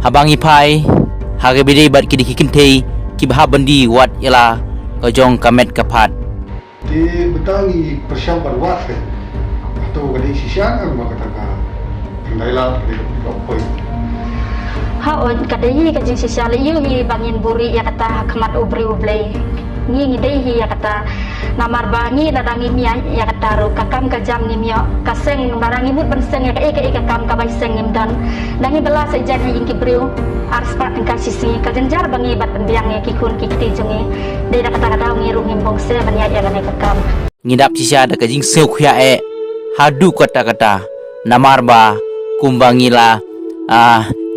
habang ipai haga bede bat kidi kinte ki bahabandi wat ila kajong kamet kapat di betangi persiapan wat kan atau kadai sisian maka kata kendailah kadai kopoi haon kadai kajing sisial yumi bangin buri ya kata kemat ubri ublei ngi dei ya kata namar bangi ladangi mia ya kata ro kakam kajam ni mia kaseng ladangi mut benseng ya ke kakam ka bai seng dan dangi bela sejan hi ingki briu arspa engka sisi kajenjar bangi bat pendiang ya kikun kikti jungi dei kata ngi rungim bongse banya ya lane kakam ngidap sisa ada kajing seu khya hadu kata namar ba kumbangila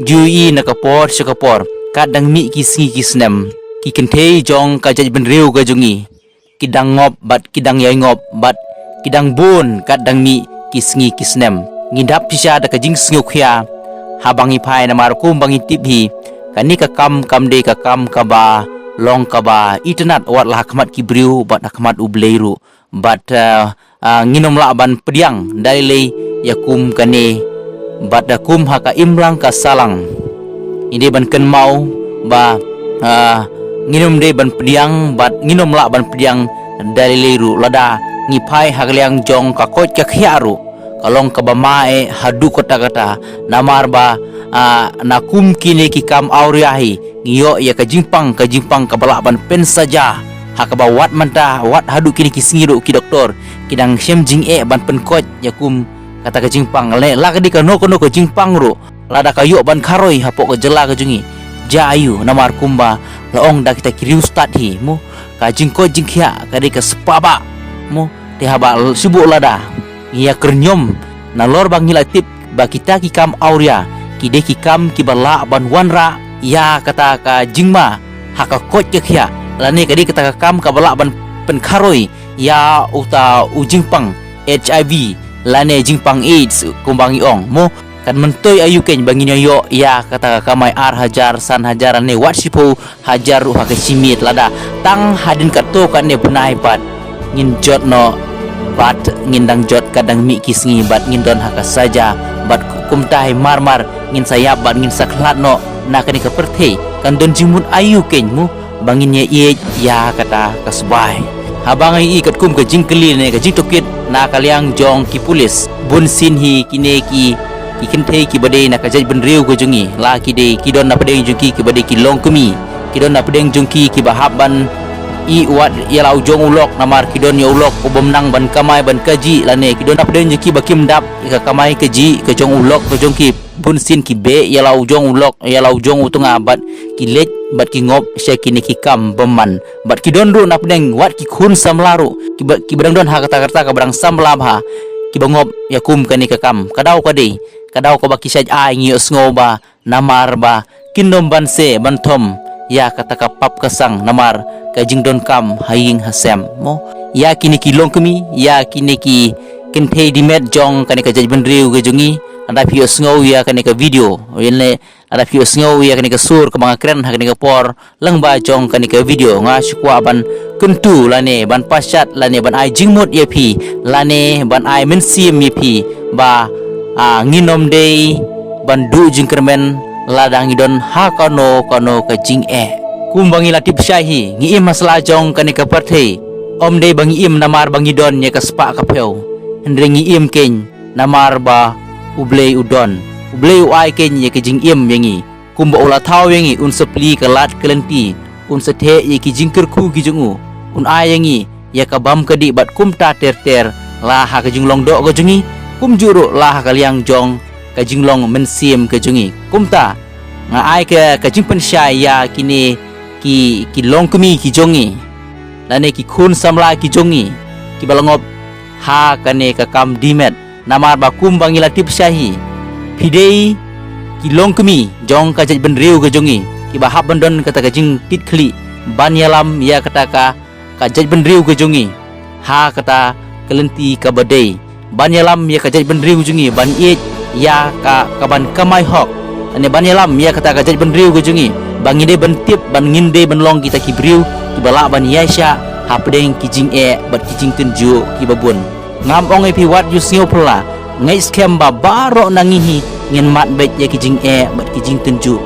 jui nakapor sekapor kadang mi kisngi kisnem ki kentei jong ka jaj benreu ga jungi kidang ngop bat kidang yai ngop bat kidang bun kadang mi kisngi kisnem ngidap sisa ada kajing sngu khya habangi phai namar kumbangi tibhi kani ka kam de ka kam ka ba long ka ba itnat wat lah khmat ki briu bat khmat ubleiru bat nginom la ban pediang dalilei yakum kane bat kum haka imlang ka salang inde ban ken mau ba nginom de ban pediang bat nginom la ban pediang dalilei ru lada ngipai hagliang jong ka kot ka khiaru kalong ka bamae hadu kata namar ba nakum kini ki kam auriahi ngiyo ya ka jimpang ka balak ban pen saja hakaba wat manta wat hadu kini ki singiru ki doktor kidang sem jing ban pen kot yakum kata ka jimpang le la ka di ka no ka jimpang ru lada ka yo ban kharoi hapok ka jela ka jungi jayu namar kumba laong da kita kiri ustad hi mu ka jingko jingkhia ka di ka sepaba mu te haba sibuk lada ia kernyom na lor bang hilatip ba kita ki kam auria ki de ki kam ki bala ban wanra ya kata ka jingma haka kot ke khia lani kadi kata ka kam ka bala ban pen kharoi ya uta ujingpang HIV lane jingpang AIDS kumbangi ong mo kan mentoi ayu ken bangin yo ya kata ka kamai ar hajar san hajar ne watsipo hajar ru haka simit lada tang hadin kato kan ne punai pat ngin jot no bat ngindang jot kadang mi kisngi bat ngindon haka saja bat kumtai marmar ngin sayap bat ngin saklat no nakani ka perthei kan don jimun ayu kenmu bangin ye ye ya kata kasbai habang ai kat kum ka jingkeli ne ka jingtokit na kaliang jong ki pulis bun sin hi kine ki kentei ki badai na ka jaj benreu go jungi la ki de ki don na pedeng jungki ki badai ki long kumi ki don na pedeng jungki ki bahaban i wat yalau jong ulok namar kidon ya ulok ubomnang ban kamai ban kaji lane kidon apden jeki bakim dap ka kamai kaji ke jong ulok ke jong ki bun sin ki be yalau jong ulok yalau jong utunga bat ki lej bat ki ngop se kini ki kam beman bat kidon ru napdeng wat ki khun samlaru ki badang don ha kata ka barang samlabha ki bangop yakum kani ka kam kadau ka baki saj ai ngi osngoba namar ba kinom banse banthom ya kata ka pap kasang namar ka jingdon kam haying hasem mo ya kini ki longkemi ya kini ki kentei dimet jong kani ka jaj benreu ge jungi anda pio sngo ya kani ka video yene ada pio sngo ya kani ka sur ka mga kren ha kani ka por langba jong kani ka video nga shukwa ban kentu lane ban pasat lane ban ai jingmot ye pi lane ban ai mensim ye pi ba nginom dei ban du jingkermen ladang idon ha kono ka jing kumbangi latip syahi ngiim masalah jong kani ka parthei om dei bangi im namar bangi don ye ka spa ka peu endre ngiim ken namar ba ublei udon ublei uai ken ye ka jing im yengi kumba ula thau yengi un sepli ka lat kelenti un sethe ye ki jingker ku ki jungu un ai yengi ye ka bam kadi bat kumta ter la ha ka jinglong do go jungi kum juru la ha ka liang jong ka jinglong mensim ke jungi kumta nga ai ka jingpen syai ya kini ki longkemi ki jongi lane ki khun samla ki jongi ki balangop ha kane ka kam dimet namar bakum bangi latip syahi pidei ki longkemi jong ka jaj benreu ke jongi ki bahab bendon kata ka jing titkli ban yalam ya kata ka jaj benreu ke jongi ha kata kelenti ka badai ban yalam ya ka jaj benreu jongi ban it ya ka ban kamai hok ane ban yalam ya kata ka jaj benreu ke jongi bangi de bentip ban nginde ban long kita ki briu ki bala ban yasha hapdeng ki jing bat ki jing tenju ki babun ngam ong pi wat yu sio pula ngai skem ba baro nangihi ngin mat bet ya ki jing bat ki jing tenju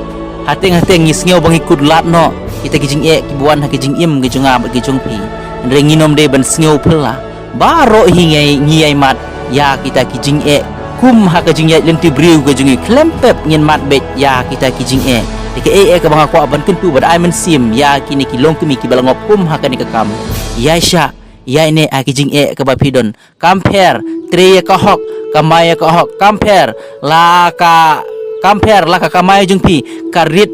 hateng ngisngeu bang ikut lat no kita kijing ki buan ha kijing im kijunga bat kijung pi renginom de ban sneu phela baro ngiai mat ya kita kijing kum ha kijing lenti briu kijungi klempep ngin mat bet ya kita kijing deke ka bang aku aban kentu bad ai men sim ya kini kilong kemi ki balangop kum ha kani ka kam ya sya ya ini a kijing ka bapidon kamper tre ka hok kamaya ka hok kamper la ka kamaya jungpi karit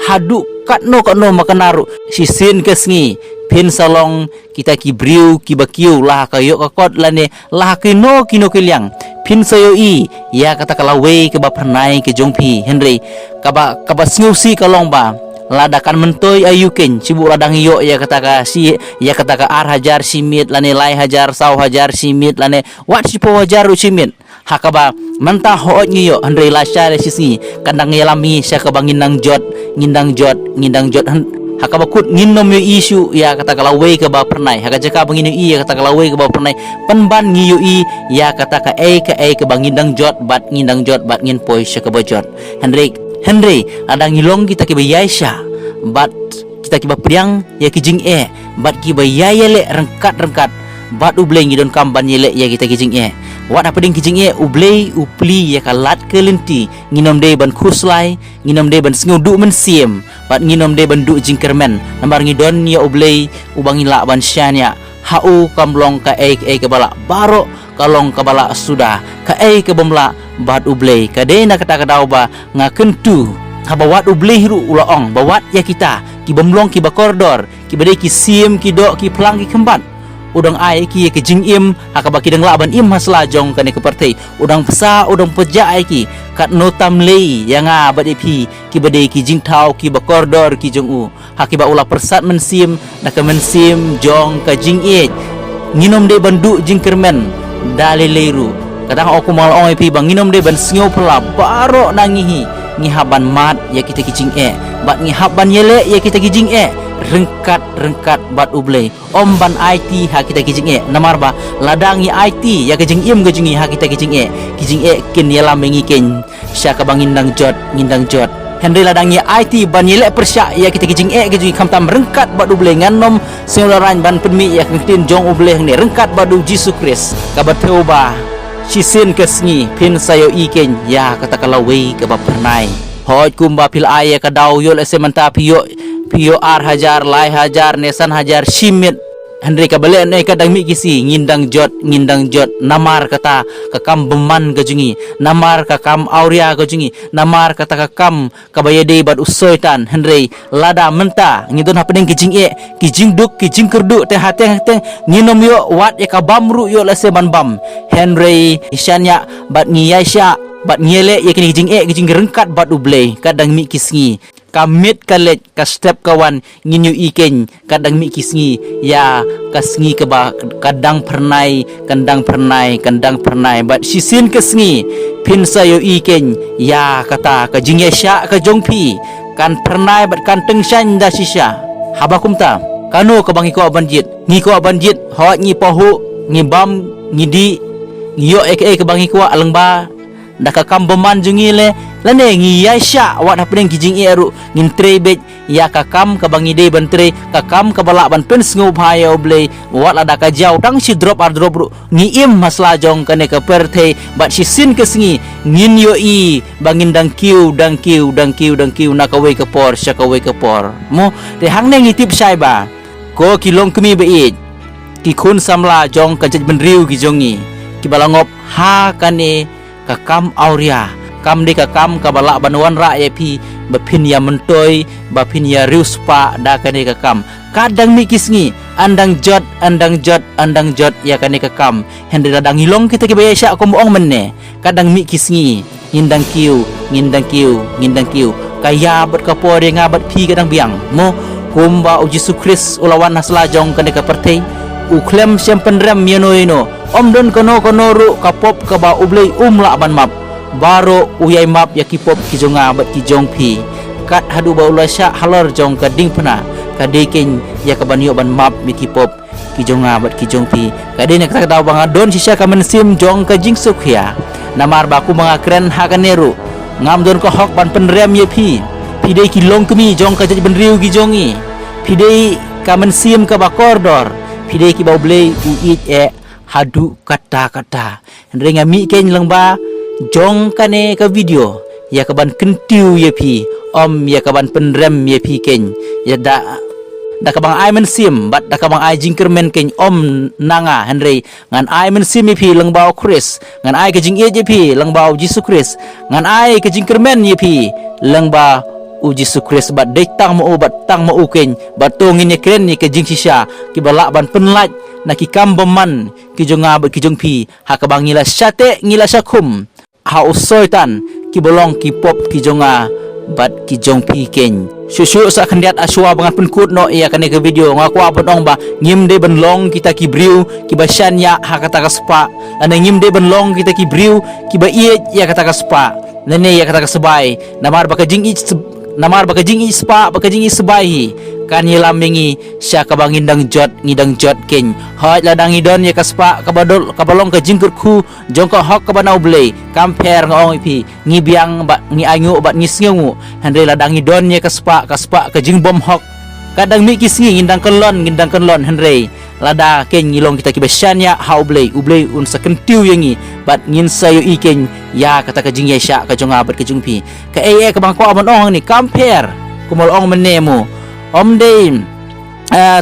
hadu katno makanaru sisin kesngi pin salong kita ki briu ki bakiu lah kayo kakot lane lah kino kiliang pin sayoi ya kata kalawe ke ba pernai ke jongpi Henry kaba sngeusi kalong ba ladakan mentoy ayuken cibu ladang yo ya kata ka si ya kata ka ar hajar simit lane lai hajar sau hajar simit lane wat sipo hajar simit hakaba mentah hoot ngiyo Henry lasya sisi kandang yalami sya kabangin nang jot hakabakut nginom yo isu ya kata kalawe ke ba pernai hakajaka bangin ya kata kalawe ke ba pernai penban ngiyo ya kata ka ke bangin nang jot bat ngin poi sya ke bajot Henry ada ngilong kita ke bayaisha bat kita ke ba priang ya kijing bat ki bayayele rengkat bat ubleng ngidon kamban yele ya kita kijing wat apa ding kijing ublei upli ya kalat kelenti nginom de ban khuslai nginom de ban sngudu mensiem bat nginom de ban du jingkermen nambar ngidon ya ublei ubangila ban syanya hau kamlong ka ke bala baro kalong ka bala sudah ka ke bemla bat ublei kade na kata kadau ba ngakentu habawat ublei ru ulaong bawat ya kita ki bemlong ki bakordor ki bade ki sim ki do ki plang ki kembat udang ai ki ke jing im hakabaki dang laban im hasla jong kane ke partai udang pesa udang peja ai ki kat notam lei yang bade pi ki bade ki jing thau ki bakordor ki jong u hakiba ula persat mensim nak mensim jong ka jing nginom de bandu jing kermen dale leiru kadang aku mal oi pi bang nginom de ban sngo pela baro nangihi ngihaban mat ya kita ki jing bat ngihaban yele ya kita ki jing rengkat bat ublei omban IT ha kita kijing namarba ladangi IT ya kijing im gejungi ha kita kijing kin yala mengi ken sya ka bangin nang jot Henry ladangi IT ban yele persya ya kita kijing gejungi kamtam rengkat bat ublei nganom seularan ban penmi ya kentin jong ublei ni rengkat badu Yesus Kristus kabat peuba sisin kesngi pin sayo iken ya kata kalawe ke ba pernai hoj kumba pil aya ka daw yol semanta pio ar hajar lai hajar nesan hajar simit Henry kabalen kadang mi kisi ngindang jot namar kata kakam beman gajungi namar kakam auria gajungi namar kata kakam kabayade bad usoitan Henry lada menta ngidon hapedeng kijing duk kijing kerdu teh hateng nginom yo wat ya kabamru yo lase bam Henry isyanya bad ngiyasya bad ngiyele ya kini kijing rengkat bad ublei kadang mi kisngi kamit kalet ka step kawan nginyu iken kadang mi kisngi ya kasngi ke ba kadang pernai bat sisin kesngi pin sayo iken ya kata ka jingyasya ka jongpi kan pernai bat kan tengshan da sisya habakum ta kanu ka bangi ko abanjit hawat ngi pahu ngi bam ngidi ngiyo ke bangi ko alengba daka kambeman jungile lane ngiyasya wat hapeng kijing eru ngin trebet ya kakam ka bangide bantre kakam ka bala ban pen sngu bhaya oblei wat ada ka jau tang si drop ru ngiim masla jong kane ka perte bat si sin kesngi ngin yo bangin dang kiu nakawe ka por syakawe ka por mo te hang ne ngitip sai ba ko kilong kemi beit ki khun samla jong ka benriu ki jongi ki balangop ha kane kakam auria kam de kakam kabala banwan ra pi bapin ya mentoy bapin ya riuspa da kane kakam kadang mi kisngi andang jot ya kane kakam hende dadang hilong kita ke bayasya ko moong menne kadang mi kisngi ngindang kiu kaya bat kapore ngabat pi kadang biang mo kumba uji sukris ulawan haslajong kane ka pertei uklem sempenrem yenoino omdon kono ru kapop ka ba ublei umla ban map baro uyai map ya kipop kijonga bat kijong pi kat hadu ba ulasya halor jong ka ding pena kadeken ya ka ban yo ban map mi kipop kijonga bat kijong pi kadene kata tahu bang don sisya ka mensim jong ka jing sukhya namar ba ku mga kren ha kaneru ngamdon ko hok ban penrem ye pi pidei ki long kemi jong ka jadi benriu ki jongi pidei ka mensim ka bakordor pidei ki bau blei uit hadu kata-kata Henry ngami ken lengba jong kane ka video ya kaban kentiu ye pi om ya kaban penrem ye pi ken ya da kabang ai mensim bat da kabang ai jingkermen ken om nanga Henry ngan ai mensim ye pi lengbau Chris ngan ai ke jing ye pi lengbau Jesus Chris ngan ai ke jingkermen ye pi lengba Jesus Chris bat detang mo bat tang mo ken batongin ye kren ni ke jing sisa ki balak ban penlat na ki kambaman ki jonga bat ki jong pi ha kabang ngila syate ngila syakum ha usoitan ki bolong ki pop ki jonga bat ki jong pi ken susu sa kandiat aswa bangan penkut no ia kane ke video ngaku abon ong ba ngim de benlong kita ki briu ki basan ya ha kata kaspa ana ngim de benlong kita ki briu ki ba ie ya kata kaspa nene ya kata kasbai namar ba jing i spa ba jing i sebai kan yelam mengi sya kabang ngidang jot ken hoj ladang idon ya kaspa kabadol kabalong ka jingkur ku jong ka hok kabanau blei kamper ngong ipi ngibiang ba ngi angu ba ngisngu Henry ladang idon ya kaspa ka jing bom hok kadang mi kisngi ngindang kelon Henry lada ken ngilong kita kibasan ya hau blei ublei un sakentiu yangi bat ngin sayo iken ya kata ka jing ya sya ka jong abat ka jung pi ka ka bang ko amon ong ni kamper kumol ong menemu om de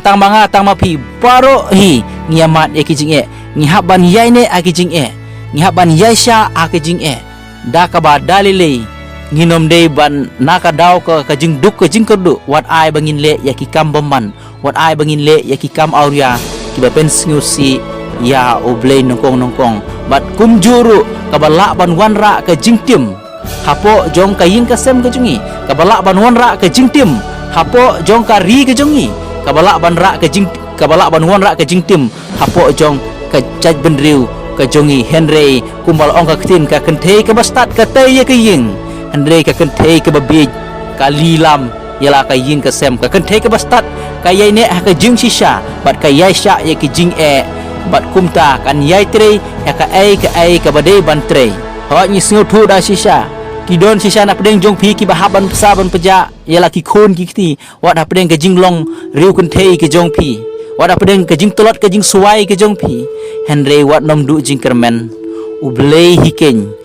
tang manga tang mapi paro hi ngiamat e kijing ngihaban yai ne a kijing ngihaban yai sha a kijing da ka ba dalile nginom de ban naka daw ka kajing duk ka jing kerdu wat ai bangin le ya ki kam bomman wat ai bangin le ya ki kam auria ki ba pen si ya oblei nongkong bat kumjuru ka bala ban wanra ka jing tim hapo jong ka yin ka sem ka jungi ka bala ban wanra ka jing tim hapo jong ka ri ke jongi kabala ban wan ra ke jing tim hapo jong ka jaj benriu ka jongi Henry kumbal ong ka tin ka kentei ka bastat ka tei ke ying Henry ka kentei ka babij ka lilam yala ka ying ka sem ka kentei ka bastat ka yai ne ka jing sisa bat ka yai sya ye ke jing bat kumta kan yai tre ya ka ka badei ban tre ho ni sngu thu da sisa kidon sisa na pedeng jong pi ki bahaban pesaban peja yala ki khon ki ti wat ha pedeng ke jinglong riu kun thei ke jong pi wat ha pedeng ke jing tolot ke jing suai ke jong pi Henry wat nom du jing kermen ublei hiken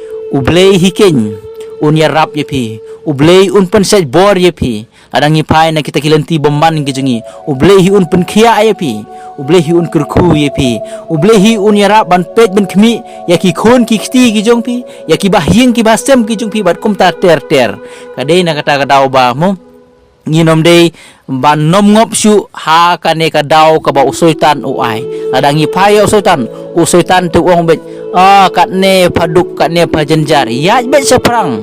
un ya rap ye pi ublei un pen sej bor ye pi adang ni pai na kita kilenti bomman ke jengi ublei hi un pen khia ye pi ublei hi un kurku ye pi ublei hi un ya rap ban pet ben khmi ya ki khon ki kti ki jong pi ya ki bahyeng ki basem ki jong pi bat kum ta ter kadai na kata kadau ba mo nginom de ban nom ngop su ha kane ka dau ka ba usoitan uai adang ni pai usoitan tu ong bet kat ne paduk kat ne pajenjar ya bet seprang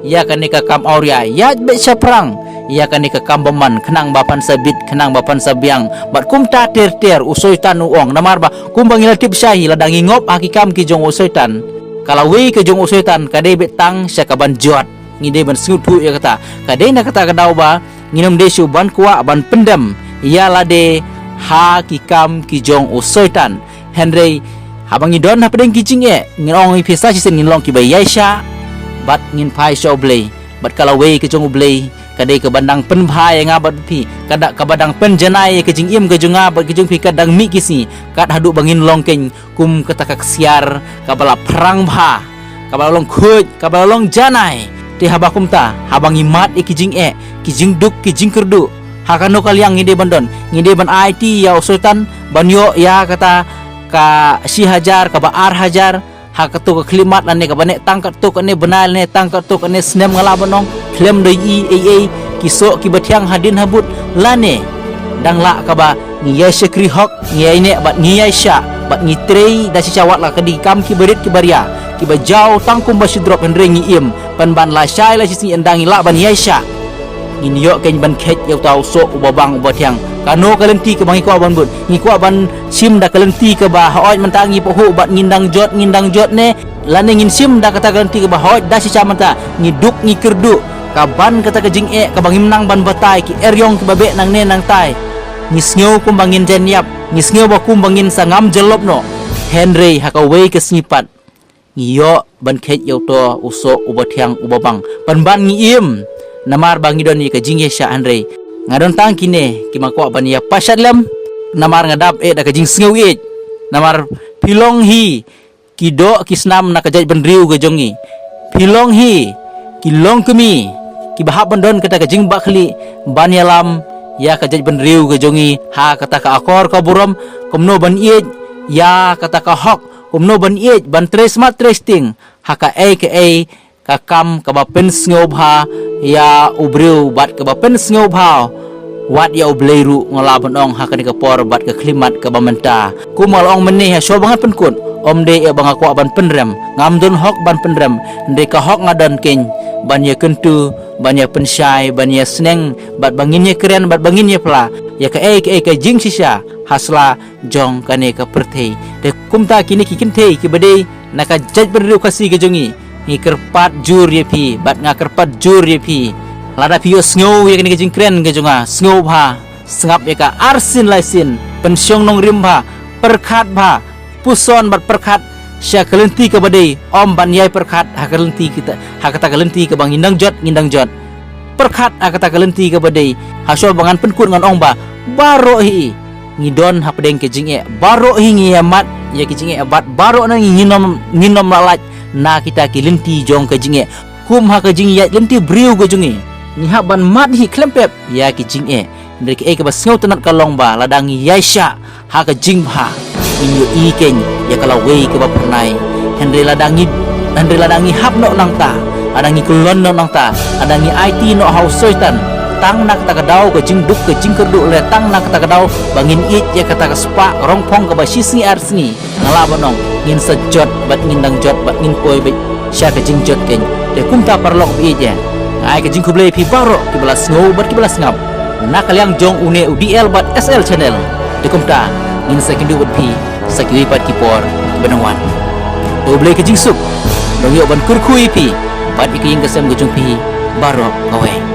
ya kane ka kam auria ya bet seprang ya kane ka kam beman kenang bapan sabit kenang bapan sabiang bat kum ta ter usoitan uong namar ba kum bangila tip syahi ladang ngop akikam ki jong usoitan kalau we ke jong usoitan kadai bet tang sya ka ban jot ngide ban sngutu ya kata kadai na kata kadau ba nginom desu ban kuwa ban pendam ya lade ha ki kam ki jong usoitan Henry habang idon ha pedeng kijing ngong pesa sisen ngilong ki bayaisha bat ngin pai sha oblei bat kalau we ke jong oblei kadai ke bandang pen bhai ngabat pi kada ka badang pen janai ke jing im ke jonga bat ke jong pi kadang mi kisi kat hadu bangin longkeng kum kata kaksiar kabala perang bha kabala long khuj kabala long janai ti habakum ta habang imat kijing duk kijing kerdu hakano kaliang ngide bandon ngide ban IT ya usultan banyo ya kata ka si hajar ka ba ar hajar hakatu ka klimat ane ka bane tangkat tu kane benal ne tangkat tu kane snem ngala banong klem doi aa kisok ki bathiang hadin habut lane dangla ka ba ngiyai sekri hok ngiyai ne bat ngiyai sya bat ngitrei da si cawat la kadi kam ki berit ki baria ki bajau tangkum basu drop en rengi im pan ban la syai la si endangi la ban ngiyai sya ngin yo ken ban khet yo tau so ubabang ubatiang kano kalenti ke bangi ko ban bun ngi ko ban sim da kalenti ke ba hooj mentangi pohu bat ngindang jot ne lane ngin sim da kata kalenti ke ba hooj da si camanta ngiduk ngi kerdu kaban kata ke jing ka bangim nang ban batai ki eryong ke babe nang ne nang tai ngisngeu kum bangin janyap ngisngeu ba kum bangin sangam jelop no Henry hakawei ke snipat ngiyo ban khet yo to uso ubatiang ubabang pan ban ngi im namar bangi don ni ka jing ye sha andre ngadon tang kine ki makwa ban ya pasat lem namar ngadap da ka jing sngew namar pilong hi ki do kisnam na ka jaj ban riu ga jongi pilong hi ki long kemi ki bahap bandon kata ka jing bakli ban yalam ya ka jaj ban riu ga jongi ha kata ka akor ka buram komno ban ya kata ka hok komno ban ban smart trusting ha ka ka kam ka ba pen sngob ha ya ubriu bat ka ba pen sngob ha wat ya ubleiru ngola bonong ha ka ni ka por bat ka klimat ka ba menta kumal ong meneh ha so bangat penkun om de ya bang aku ban penrem ngamdon hok ban penrem de ka hok ngadan ken ban ya kentu ban ya pensyai ban ya sneng bat bangin ya keren bat bangin ya pla ya ka ka jing sisa hasla jong kane ka perthei de kumta kini kikin thei ki bade naka jaj berru kasi gejongi ni kerpat jur ye pi bat nga kerpat jur ye pi lada pio sngow ye kini gejing keren gejonga sngow bha sngap ye ka arsin laisin pensyong nong rim bha perkhat bha puson bat perkhat sya kelenti ka bade om ban yai perkhat ha kelenti kita ha kata kelenti ka bang ngindang jot perkhat ha kata kelenti ka bade ha so bangan penkut ngan ong ba baro hi ngidon ha pedeng ke jinge baro hi ngiamat ya ke jinge bat baro na nginom lalat na kita ki lenti jong ke jinge kum ha ke jinge ya lenti briu go jongi ni ha ban mat hi klempep ya ke jinge ndek ke ba sngow tenat kalong ba ladang yaisha ha ke jing ha inyo ikeng ya kalau wei ke ba pernai Henry ladangi hap no nang ta adangi kulon no nang ta adangi IT no house soitan tang nak ta kadau ke jing duk ke jing kerdu le tang nak ta kadau bangin ya kata ka spa rongpong ke ba sisni arsni ngala bonong ngin sejot bat ngindang jot bat ngin poi be sya ke jing jot ken de kumta parlok bi je ai ke jing kublei pi baro ki belas ngau bat ki belas ngap nak kaliang jong une UDL bat SL channel de kumta ngin sekindu bat pi sakui pat ki por benongwan oblei ke jing sup dong yo ban kurkhui pi bat ki ing kesem gujung pi baro away